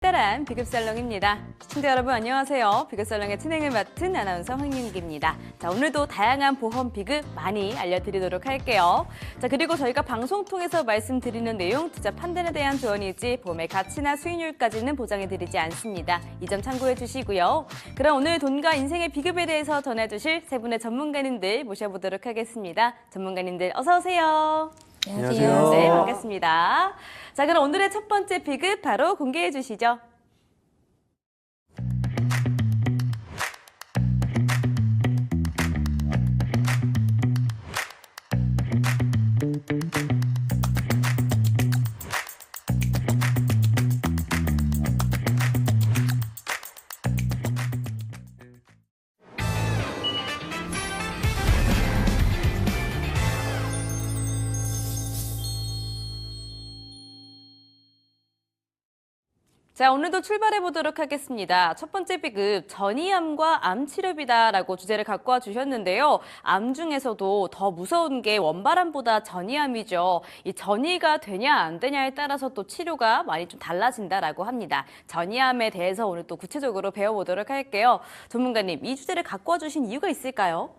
특별한 비급살롱입니다. 시청자 여러분 안녕하세요. 비급살롱의 진행을 맡은 아나운서 황윤기입니다. 자, 오늘도 다양한 보험 비급 많이 알려드리도록 할게요. 자, 그리고 저희가 방송 통해서 말씀드리는 내용 투자 판단에 대한 조언이지 보험의 가치나 수익률까지는 보장해드리지 않습니다. 이 점 참고해 주시고요. 그럼 오늘 돈과 인생의 비급에 대해서 전해주실 세 분의 전문가님들 모셔보도록 하겠습니다. 전문가님들 어서 오세요. 안녕하세요. 네, 반갑습니다. 자, 그럼 오늘의 첫 번째 비급 바로 공개해 주시죠. 자, 오늘도 출발해 보도록 하겠습니다. 첫 번째 비급, 전이암과 암치료비다라고 주제를 갖고 와 주셨는데요. 암 중에서도 더 무서운 게 원발암보다 전이암이죠. 이 전이가 되냐 안 되냐에 따라서 또 치료가 많이 좀 달라진다라고 합니다. 전이암에 대해서 오늘 또 구체적으로 배워보도록 할게요. 전문가님, 이 주제를 갖고 와 주신 이유가 있을까요?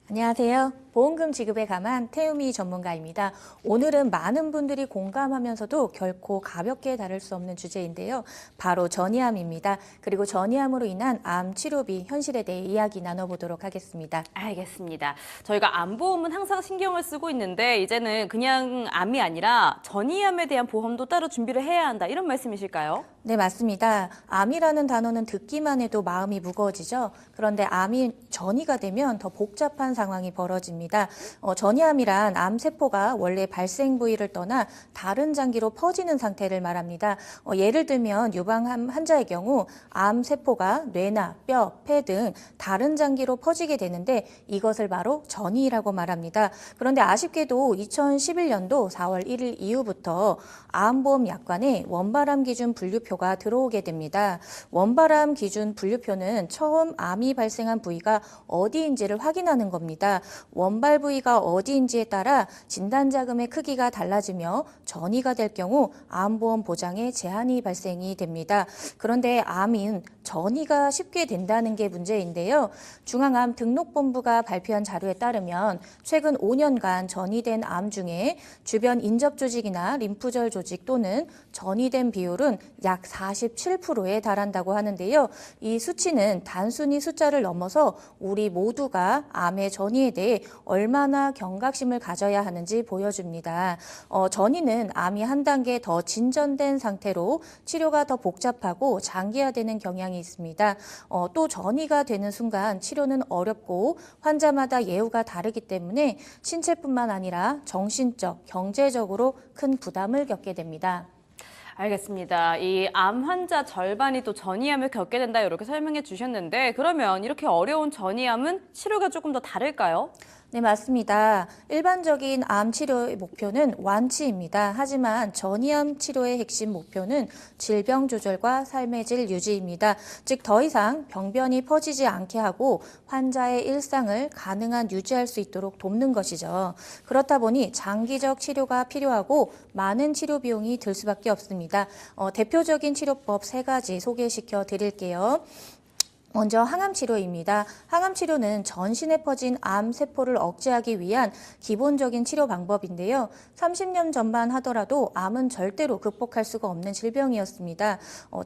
안녕하세요. 보험금 지급에 감한 태우미 전문가입니다. 오늘은 많은 분들이 공감하면서도 결코 가볍게 다룰 수 없는 주제인데요. 바로 전이암입니다. 그리고 전이암으로 인한 암 치료비 현실에 대해 이야기 나눠보도록 하겠습니다. 알겠습니다. 저희가 암보험은 항상 신경을 쓰고 있는데 이제는 그냥 암이 아니라 전이암에 대한 보험도 따로 준비를 해야 한다. 이런 말씀이실까요? 네, 맞습니다. 암이라는 단어는 듣기만 해도 마음이 무거워지죠. 그런데 암이 전이가 되면 더 복잡한 상황이 벌어집니다. 전이암이란 암세포가 원래 발생 부위를 떠나 다른 장기로 퍼지는 상태를 말합니다. 예를 들면 유방암 환자의 경우 암세포가 뇌나 뼈, 폐 등 다른 장기로 퍼지게 되는데 이것을 바로 전이라고 말합니다. 그런데 아쉽게도 2011년도 4월 1일 이후부터 암보험 약관에 원발암 기준 분류표가 들어오게 됩니다. 원발암 기준 분류표는 처음 암이 발생한 부위가 어디인지를 확인하는 겁니다. 원발 부위가 어디인지에 따라 진단자금의 크기가 달라지며 전이가 될 경우 암보험 보장에 제한이 발생이 됩니다. 그런데 암인 전이가 쉽게 된다는 게 문제인데요. 중앙암 등록본부가 발표한 자료에 따르면 최근 5년간 전이된 암 중에 주변 인접 조직이나 림프절 조직 또는 전이된 비율은 약 47%에 달한다고 하는데요. 이 수치는 단순히 숫자를 넘어서 우리 모두가 암의 전이에 대해 얼마나 경각심을 가져야 하는지 보여줍니다. 전이는 암이 한 단계 더 진전된 상태로 치료가 더 복잡하고 장기화되는 경향이 있습니다. 또 전이가 되는 순간 치료는 어렵고 환자마다 예후가 다르기 때문에 신체뿐만 아니라 정신적, 경제적으로 큰 부담을 겪게 됩니다. 알겠습니다. 이 암 환자 절반이 또 전이암을 겪게 된다 이렇게 설명해 주셨는데 그러면 이렇게 어려운 전이암은 치료가 조금 더 다를까요? 네, 맞습니다. 일반적인 암 치료의 목표는 완치입니다. 하지만 전이암 치료의 핵심 목표는 질병 조절과 삶의 질 유지입니다. 즉, 더 이상 병변이 퍼지지 않게 하고 환자의 일상을 가능한 유지할 수 있도록 돕는 것이죠. 그렇다 보니 장기적 치료가 필요하고 많은 치료 비용이 들 수밖에 없습니다. 대표적인 치료법 3가지 소개시켜 드릴게요. 먼저 항암 치료입니다. 항암 치료는 전신에 퍼진 암 세포를 억제하기 위한 기본적인 치료 방법인데요. 30년 전만 하더라도 암은 절대로 극복할 수가 없는 질병이었습니다.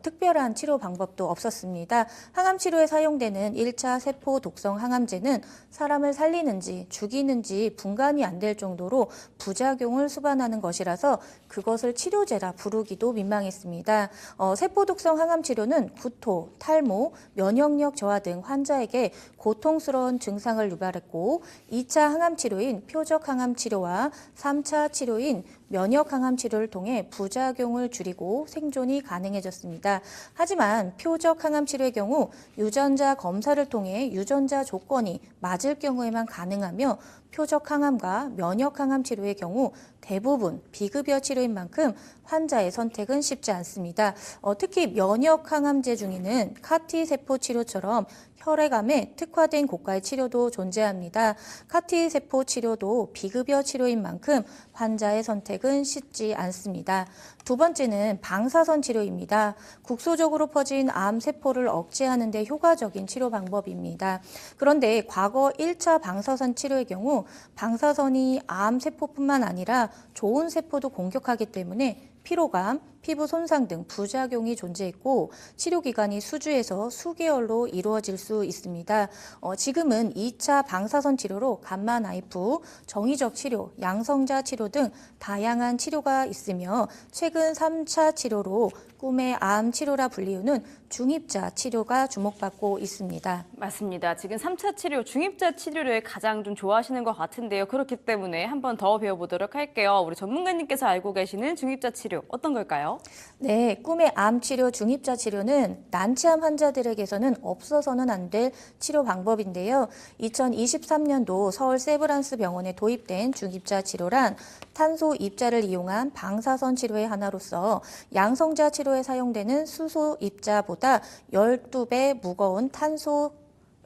특별한 치료 방법도 없었습니다. 항암 치료에 사용되는 1차 세포 독성 항암제는 사람을 살리는지 죽이는지 분간이 안 될 정도로 부작용을 수반하는 것이라서 그것을 치료제라 부르기도 민망했습니다. 세포 독성 항암 치료는 구토, 탈모, 면역력 저하 등 환자에게 고통스러운 증상을 유발했고 2차 항암 치료인 표적 항암 치료와 3차 치료인 면역 항암 치료를 통해 부작용을 줄이고 생존이 가능해졌습니다. 하지만 표적 항암 치료의 경우 유전자 검사를 통해 유전자 조건이 맞을 경우에만 가능하며 표적 항암과 면역 항암 치료의 경우 대부분 비급여 치료인 만큼 환자의 선택은 쉽지 않습니다. 특히 면역 항암제 중에는 CAR-T 세포 치료처럼 혈액암에 특화된 고가의 치료도 존재합니다. CAR-T 세포 치료도 비급여 치료인 만큼 환자의 선택은 혈액은 씻지 않습니다. 두 번째는 방사선 치료입니다. 국소적으로 퍼진 암세포를 억제하는 데 효과적인 치료 방법입니다. 그런데 과거 1차 방사선 치료의 경우 방사선이 암세포뿐만 아니라 좋은 세포도 공격하기 때문에 피로감, 피부 손상 등 부작용이 존재했고 치료 기간이 수주에서 수개월로 이루어질 수 있습니다. 지금은 2차 방사선 치료로 감마 나이프, 정의적 치료, 양성자 치료 등 다양한 치료가 있으며 최근 3차 치료로 꿈의 암 치료라 불리우는 중입자 치료가 주목받고 있습니다. 맞습니다. 지금 3차 치료, 중입자 치료를 가장 좀 좋아하시는 것 같은데요. 그렇기 때문에 한 번 더 배워보도록 할게요. 우리 전문가님께서 알고 계시는 중입자 치료 어떤 걸까요? 네, 꿈의 암 치료 중입자 치료는 난치암 환자들에게서는 없어서는 안 될 치료 방법인데요. 2023년도 서울 세브란스 병원에 도입된 중입자 치료란 탄소 입자를 이용한 방사선 치료의 하나로서 양성자 치료에 사용되는 수소 입자보다 12배 무거운 탄소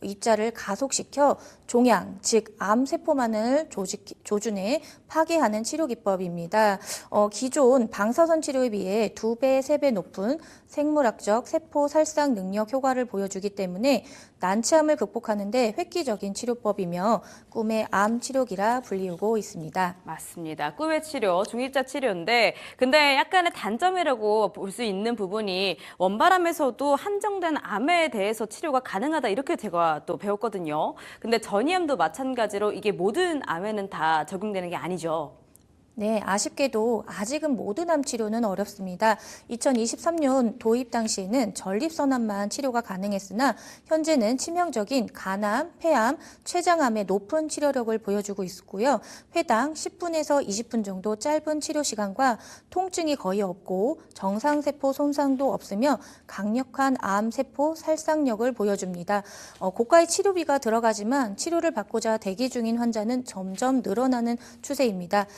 입자를 가속시켜 종양, 즉 암세포만을 조준해 파괴하는 치료 기법입니다. 기존 방사선 치료에 비해 2배, 3배 높은 생물학적 세포 살상 능력 효과를 보여주기 때문에 난치암을 극복하는 데 획기적인 치료법이며 꿈의 암 치료기라 불리우고 있습니다. 맞습니다. 꿈의 치료, 중입자 치료인데 근데 약간의 단점이라고 볼 수 있는 부분이 원바람에서도 한정된 암에 대해서 치료가 가능하다 이렇게 제가 또 배웠거든요. 근데 전이암도 마찬가지로 이게 모든 암에는 다 적용되는 게 아니죠. 네, 아쉽게도 아직은 모든 암 치료는 어렵습니다. 2023년 도입 당시에는 전립선암만 치료가 가능했으나 현재는 치명적인 간암, 폐암, 췌장암의 높은 치료력을 보여주고 있고요. 회당 10분에서 20분 정도 짧은 치료 시간과 통증이 거의 없고 정상세포 손상도 없으며 강력한 암세포 살상력을 보여줍니다. 고가의 치료비가 들어가지만 치료를 받고자 대기 중인 환자는 점점 늘어나는 추세입니다.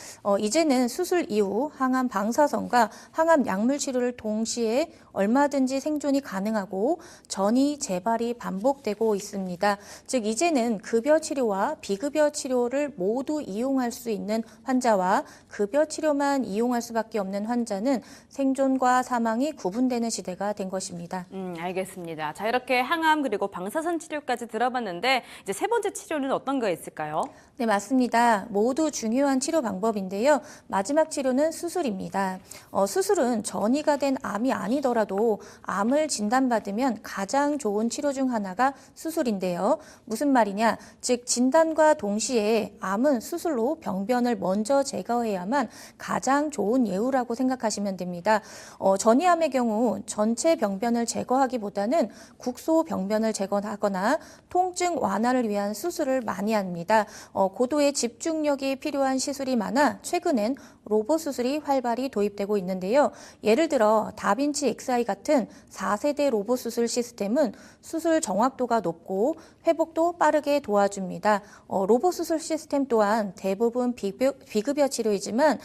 이제는 수술 이후 항암 방사선과 항암 약물 치료를 동시에 얼마든지 생존이 가능하고 전이 재발이 반복되고 있습니다. 즉 이제는 급여 치료와 비급여 치료를 모두 이용할 수 있는 환자와 급여 치료만 이용할 수밖에 없는 환자는 생존과 사망이 구분되는 시대가 된 것입니다. 알겠습니다. 자, 이렇게 항암 그리고 방사선 치료까지 들어봤는데 이제 세 번째 치료는 어떤 거 있을까요? 네, 맞습니다. 모두 중요한 치료 방법인데요. 마지막 치료는 수술입니다. 수술은 전이가 된 암이 아니더라도 암을 진단받으면 가장 좋은 치료 중 하나가 수술인데요. 무슨 말이냐? 즉 진단과 동시에 암은 수술로 병변을 먼저 제거해야만 가장 좋은 예후라고 생각하시면 됩니다. 전이암의 경우 전체 병변을 제거하기보다는 국소 병변을 제거하거나 통증 완화를 위한 수술을 많이 합니다. 고도의 집중력이 필요한 시술이 많아 최근엔 로봇 수술이 활발히 도입되고 있는데요. 예를 들어 다빈치 XI 같은 4세대 로봇 수술 시스템은 수술 정확도가 높고 회복도 빠르게 도와줍니다. 로봇 수술 시스템 또한 대부분 비급여 치료이지만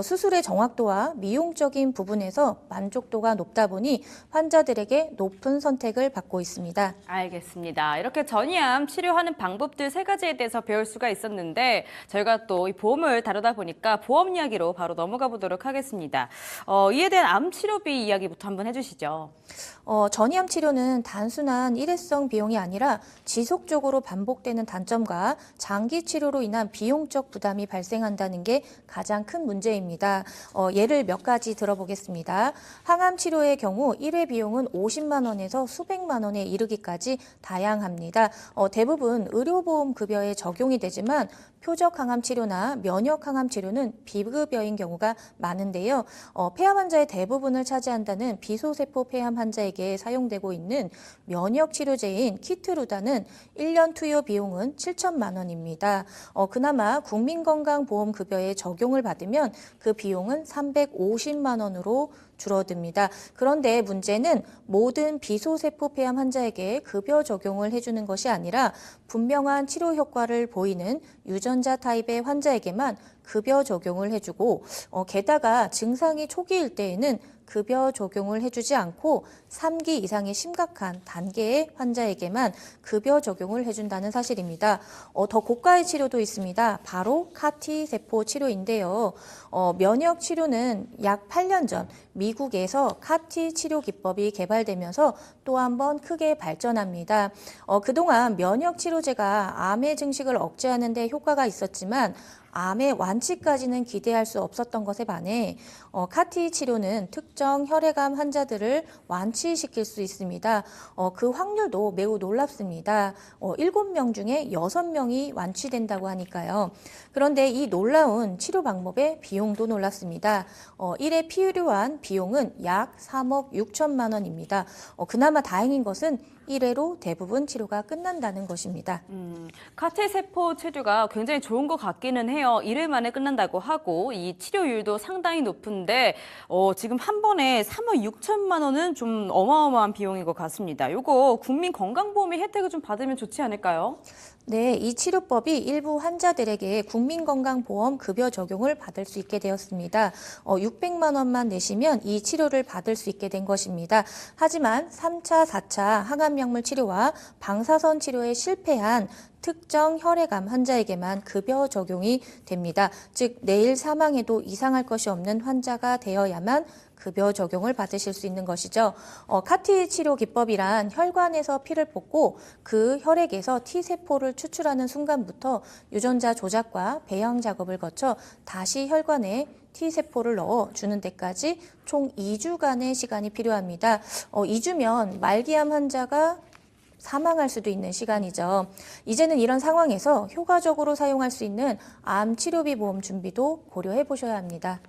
수술의 정확도와 미용적인 부분에서 만족도가 높다 보니 환자들에게 높은 선택을 받고 있습니다. 알겠습니다. 이렇게 전이암 치료하는 방법들 세 가지에 대해서 배울 수가 있었는데 저희가 또 이 보험을 다루다 보니까 보험 이야기로 바로 넘어가 보도록 하겠습니다. 이에 대한 암 치료비 이야기부터 한번 해주시죠. 전이암 치료는 단순한 일회성 비용이 아니라 지속적으로 반복되는 단점과 장기 치료로 인한 비용적 부담이 발생한다는 게 가장 큰 문제입니다. 예를 몇 가지 들어보겠습니다. 항암 치료의 경우 1회 비용은 50만 원에서 수백만 원에 이르기까지 다양합니다. 대부분 의료보험 급여에 적용이 되지만 표적 항암 치료나 면역 항암 치료는 비급여인 경우가 많은데요. 폐암 환자의 대부분을 차지한다는 비소세포 폐암 환자에게 사용되고 있는 면역 치료제인 키트루다는 1년 투여 비용은 7천만 원입니다. 그나마 국민건강보험 급여에 적용을 받으면 그 비용은 350만 원으로 줄어듭니다. 그런데 문제는 모든 비소세포 폐암 환자에게 급여 적용을 해주는 것이 아니라 분명한 치료 효과를 보이는 유전자 타입의 환자에게만 급여 적용을 해주고 게다가 증상이 초기일 때에는 급여 적용을 해주지 않고 3기 이상의 심각한 단계의 환자에게만 급여 적용을 해준다는 사실입니다. 더 고가의 치료도 있습니다. 바로 CAR-T 세포 치료인데요. 면역 치료는 약 8년 전 미국에서 CAR-T 치료 기법이 개발되면서 또 한 번 크게 발전합니다. 그동안 면역 치료제가 암의 증식을 억제하는 데 효과가 있었지만 암의 완치까지는 기대할 수 없었던 것에 반해 CAR-T 치료는 특정 혈액암 환자들을 완치시킬 수 있습니다. 그 확률도 매우 놀랍습니다. 7명 중에 6명이 완치된다고 하니까요. 그런데 이 놀라운 치료 방법의 비용도 놀랍습니다. 1회 필요한 비용은 약 3억 6천만 원입니다. 그나마 다행인 것은 1회로 대부분 치료가 끝난다는 것입니다. CAR-T 세포 치료가 굉장히 좋은 것 같기는 해요. 1회 만에 끝난다고 하고 이 치료율도 상당히 높은데 지금 한 번에 3억 6천만 원은 좀 어마어마한 비용인 것 같습니다. 이거 국민건강보험의 혜택을 좀 받으면 좋지 않을까요? 네, 이 치료법이 일부 환자들에게 국민건강보험 급여 적용을 받을 수 있게 되었습니다. 600만 원만 내시면 이 치료를 받을 수 있게 된 것입니다. 하지만 3차, 4차 항암약물 치료와 방사선 치료에 실패한 특정 혈액암 환자에게만 급여 적용이 됩니다. 즉 내일 사망해도 이상할 것이 없는 환자가 되어야만 급여 적용을 받으실 수 있는 것이죠. CAR-T 치료 기법이란 혈관에서 피를 뽑고 그 혈액에서 T세포를 추출하는 순간부터 유전자 조작과 배양 작업을 거쳐 다시 혈관에 T세포를 넣어주는 데까지 총 2주간의 시간이 필요합니다. 2주면 말기암 환자가 사망할 수도 있는 시간이죠. 이제는 이런 상황에서 효과적으로 사용할 수 있는 암 치료비 보험 준비도 고려해 보셔야 합니다.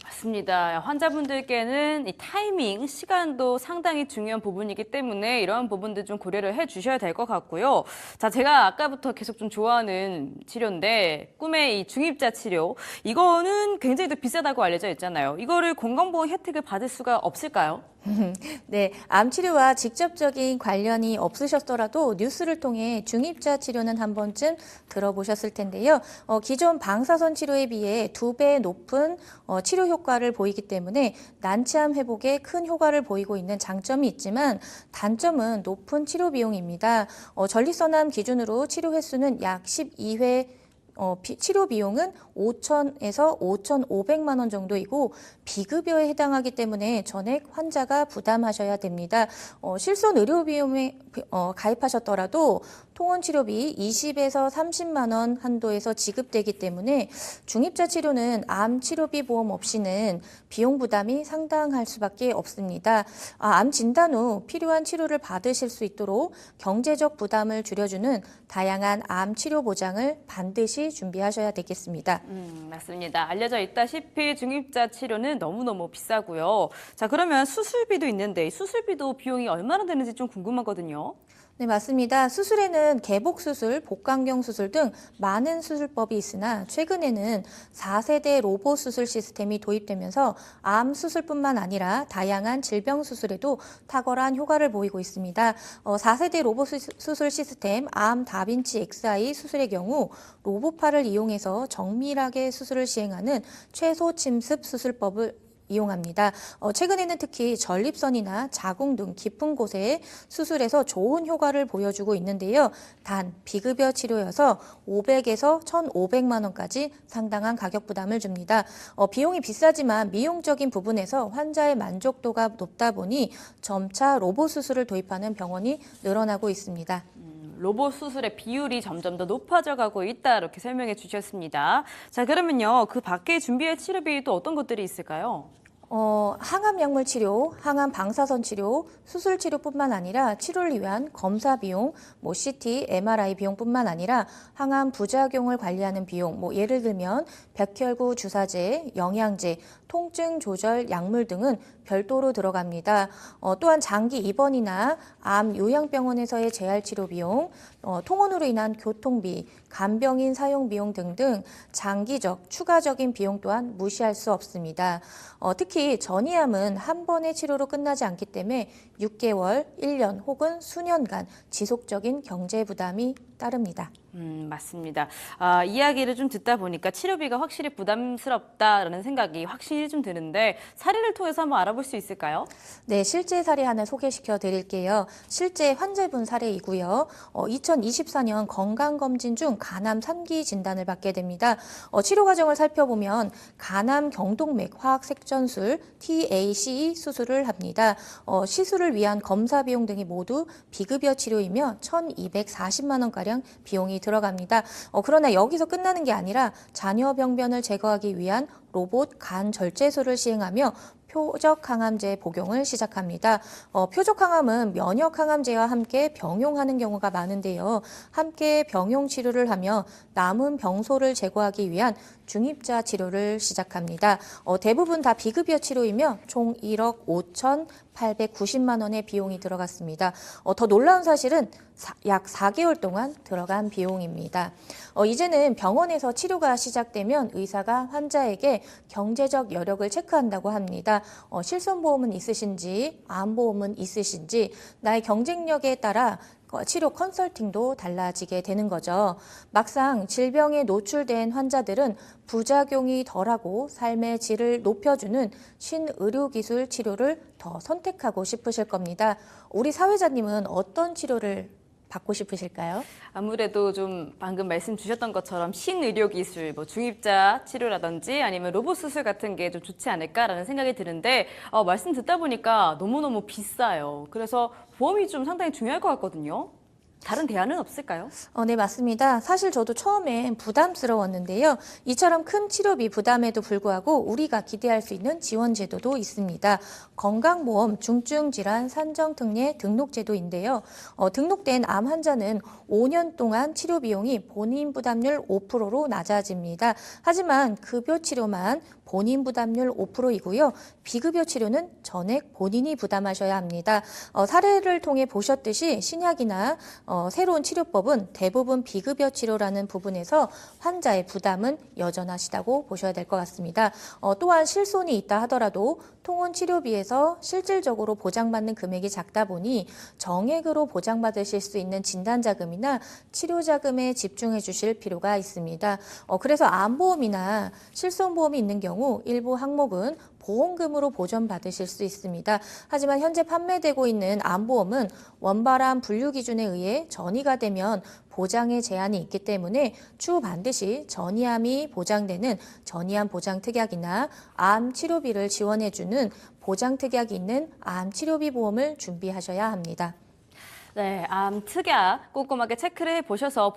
맞습니다. 환자분들께는 이 타이밍, 시간도 상당히 중요한 부분이기 때문에 이런 부분들 좀 고려를 해 주셔야 될 것 같고요. 자, 제가 아까부터 계속 좀 좋아하는 치료인데 꿈의 이 중입자 치료. 이거는 굉장히 또 비싸다고 알려져 있잖아요. 이거를 건강보험 혜택을 받을 수가 없을까요? 네, 암 치료와 직접적인 관련이 없으셨더라도 뉴스를 통해 중입자 치료는 한 번쯤 들어보셨을 텐데요. 기존 방사선 치료에 비해 2배 높은 치료 효과를 보이기 때문에 난치암 회복에 큰 효과를 보이고 있는 장점이 있지만 단점은 높은 치료 비용입니다. 전립선암 기준으로 치료 횟수는 약 12회 치료 비용은 5천에서 5,500만 원 정도이고 비급여에 해당하기 때문에 전액 환자가 부담하셔야 됩니다. 실손 의료비용에 가입하셨더라도 통원 치료비 20에서 30만 원 한도에서 지급되기 때문에 중입자 치료는 암 치료비 보험 없이는 비용 부담이 상당할 수밖에 없습니다. 암 진단 후 필요한 치료를 받으실 수 있도록 경제적 부담을 줄여주는 다양한 암 치료 보장을 반드시 준비하셔야 되겠습니다. 맞습니다. 알려져 있다시피 중입자 치료는 너무너무 비싸고요. 자, 그러면 수술비도 있는데 수술비도 비용이 얼마나 되는지 좀 궁금하거든요. 네, 맞습니다. 수술에는 개복수술, 복강경 수술 등 많은 수술법이 있으나 최근에는 4세대 로봇 수술 시스템이 도입되면서 암 수술뿐만 아니라 다양한 질병 수술에도 탁월한 효과를 보이고 있습니다. 4세대 로봇 수술 시스템 암 다빈치 XI 수술의 경우 로봇팔을 이용해서 정밀하게 수술을 시행하는 최소 침습 수술법을 이용합니다. 최근에는 특히 전립선이나 자궁 등 깊은 곳에 수술에서 좋은 효과를 보여주고 있는데요. 단 비급여 치료여서 500에서 1,500만 원까지 상당한 가격 부담을 줍니다. 비용이 비싸지만 미용적인 부분에서 환자의 만족도가 높다 보니 점차 로봇 수술을 도입하는 병원이 늘어나고 있습니다. 로봇 수술의 비율이 점점 더 높아져 가고 있다 이렇게 설명해 주셨습니다. 자, 그러면요. 그 밖에 준비할 치료비 또 어떤 것들이 있을까요? 항암 약물 치료, 항암 방사선 치료, 수술 치료뿐만 아니라 치료를 위한 검사 비용, CT, MRI 비용뿐만 아니라 항암 부작용을 관리하는 비용, 예를 들면 백혈구 주사제, 영양제, 통증 조절 약물 등은 별도로 들어갑니다. 또한 장기 입원이나 암 요양병원에서의 재활 치료 비용, 통원으로 인한 교통비, 간병인 사용 비용 등등 장기적, 추가적인 비용 또한 무시할 수 없습니다. 특히 전이암은 한 번의 치료로 끝나지 않기 때문에 6개월, 1년 혹은 수년간 지속적인 경제 부담이 따릅니다. 맞습니다. 이야기를 좀 듣다 보니까 치료비가 확실히 부담스럽다라는 생각이 확실히 좀 드는데 사례를 통해서 한번 알아볼 수 있을까요? 네, 실제 사례 하나 소개시켜 드릴게요. 실제 환자분 사례이고요. 2024년 건강검진 중 간암 3기 진단을 받게 됩니다. 치료 과정을 살펴보면 간암 경동맥 화학색전술 TACE 수술을 합니다. 시술을 위한 검사 비용 등이 모두 비급여 치료이며 1,240만 원가량 비용이 들어갑니다. 그러나 여기서 끝나는 게 아니라 잔여 병변을 제거하기 위한 로봇 간 절제술을 시행하며 표적 항암제 복용을 시작합니다. 표적 항암은 면역 항암제와 함께 병용하는 경우가 많은데요. 함께 병용 치료를 하며 남은 병소를 제거하기 위한 중입자 치료를 시작합니다. 대부분 다 비급여 치료이며 총 1억 5,890만 원의 비용이 들어갔습니다. 더 놀라운 사실은 약 4개월 동안 들어간 비용입니다. 이제는 병원에서 치료가 시작되면 의사가 환자에게 경제적 여력을 체크한다고 합니다. 실손보험은 있으신지, 암보험은 있으신지, 나의 경쟁력에 따라 치료 컨설팅도 달라지게 되는 거죠. 막상 질병에 노출된 환자들은 부작용이 덜하고 삶의 질을 높여주는 신의료기술 치료를 더 선택하고 싶으실 겁니다. 우리 사회자님은 어떤 치료를 받고 싶으실까요? 아무래도 좀 방금 말씀 주셨던 것처럼 신의료 기술, 중입자 치료라든지 아니면 로봇 수술 같은 게 좀 좋지 않을까라는 생각이 드는데 말씀 듣다 보니까 너무너무 비싸요. 그래서 보험이 좀 상당히 중요할 것 같거든요. 다른 대안은 없을까요? 네, 맞습니다. 사실 저도 처음엔 부담스러웠는데요. 이처럼 큰 치료비 부담에도 불구하고 우리가 기대할 수 있는 지원 제도도 있습니다. 건강보험 중증질환 산정특례 등록제도인데요. 등록된 암 환자는 5년 동안 치료 비용이 본인 부담률 5%로 낮아집니다. 하지만 급여 치료만 본인 부담률 5%이고요. 비급여 치료는 전액 본인이 부담하셔야 합니다. 사례를 통해 보셨듯이 신약이나 새로운 치료법은 대부분 비급여 치료라는 부분에서 환자의 부담은 여전하시다고 보셔야 될 것 같습니다. 또한 실손이 있다 하더라도 통원 치료비에서 실질적으로 보장받는 금액이 작다 보니 정액으로 보장받으실 수 있는 진단자금이나 치료자금에 집중해 주실 필요가 있습니다. 그래서 암보험이나 실손보험이 있는 경우 일부 항목은 보험금으로 보전받으실 수 있습니다. 하지만 현재 판매되고 있는 암보험은 원발암 분류 기준에 의해 전이가 되면 보장에 제한이 있기 때문에 추후 반드시 전이암이 보장되는 전이암 보장특약이나 암 치료비를 지원해주는 보장특약이 있는 암 치료비 보험을 준비하셔야 합니다. 네, 암 특약 꼼꼼하게 체크를 해보셔서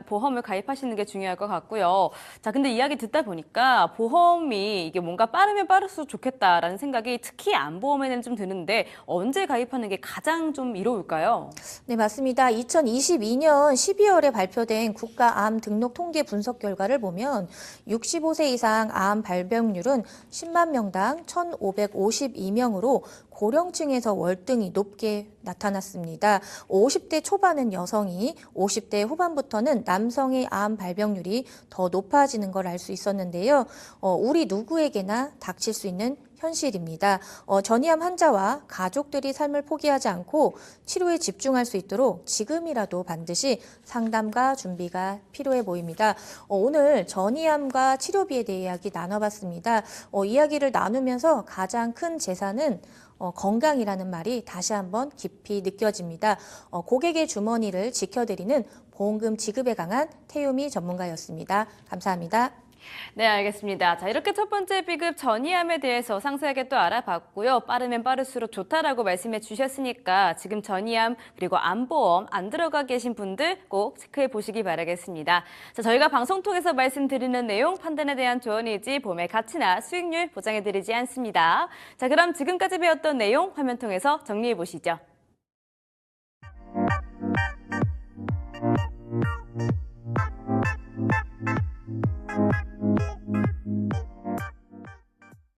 보험을 가입하시는 게 중요할 것 같고요. 자, 근데 이야기 듣다 보니까 보험이 이게 뭔가 빠르면 빠를수록 좋겠다라는 생각이 특히 암보험에는 좀 드는데 언제 가입하는 게 가장 좀 이로울까요? 네, 맞습니다. 2022년 12월에 발표된 국가암 등록 통계 분석 결과를 보면 65세 이상 암 발병률은 10만 명당 1,552명으로 고령층에서 월등히 높게 나타났습니다. 50대 초반은 여성이, 50대 후반부터는 남성의 암 발병률이 더 높아지는 걸 알 수 있었는데요. 우리 누구에게나 닥칠 수 있는 현실입니다. 전이암 환자와 가족들이 삶을 포기하지 않고 치료에 집중할 수 있도록 지금이라도 반드시 상담과 준비가 필요해 보입니다. 오늘 전이암과 치료비에 대해 이야기 나눠봤습니다. 이야기를 나누면서 가장 큰 재산은 건강이라는 말이 다시 한번 깊이 느껴집니다. 고객의 주머니를 지켜드리는 보험금 지급에 강한 태유미 전문가였습니다. 감사합니다. 네, 알겠습니다. 자, 이렇게 첫 번째 비급 전이암에 대해서 상세하게 또 알아봤고요. 빠르면 빠를수록 좋다라고 말씀해 주셨으니까 지금 전이암 그리고 암보험 안 들어가 계신 분들 꼭 체크해 보시기 바라겠습니다. 자, 저희가 방송 통해서 말씀드리는 내용 판단에 대한 조언이지 보험의 가치나 수익률 보장해 드리지 않습니다. 자, 그럼 지금까지 배웠던 내용 화면 통해서 정리해 보시죠.